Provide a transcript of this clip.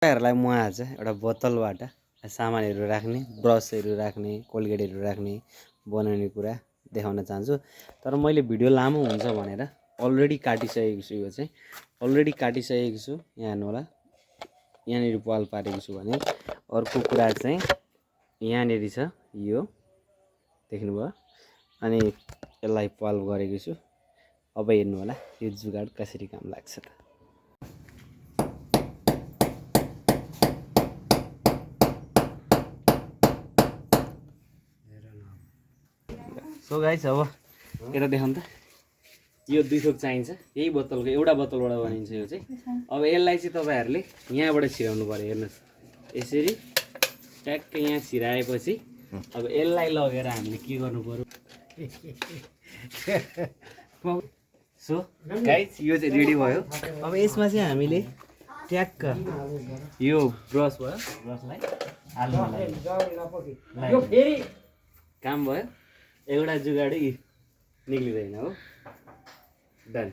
तपाईँहरूलाई म आज एउटा बोतलबाट सामानहरू राख्ने ब्रसहरू राख्ने कोलगेटहरू राख्ने बनाउने कुरा देखाउन चाहन्छु। तर मैले भिडियो लामो हुन्छ भनेर अलरेडी काटिसकेको छु। यो चाहिँ अलरेडी काटिसकेको छु। यहाँ हेर्नु होला, यहाँनिर पाल पारेको छु भने अर्को कुरा चाहिँ यहाँनिर छ, यो देख्नुभयो। अनि यसलाई पाल गरेको छु। अब हेर्नु होला यो जुगाड कसरी काम लाग्छ त। सो गाइस, अब यता देखाउँ त। यो 2 थोक चाहिन्छ। यही बोतलको एउटा बोतलबाट बनिन्छ यो चाहिँ। अब यसलाई चाहिँ तपाईँहरूले यहाँबाट छिराउनु पर्यो। हेर्नुहोस्, यसरी ट्याक्क यहाँ छिराएपछि अब यसलाई लगेर हामीले के गर्नु पर्यो। सो गाइस, यो चाहिँ रेडी भयो। अब यसमा चाहिँ हामीले ट्याक्क यो ब्रस भयो, ब्रसलाई हाल्नु फेरि काम भयो। एउटा जुगाडै निक्लिँदैन हो। डन।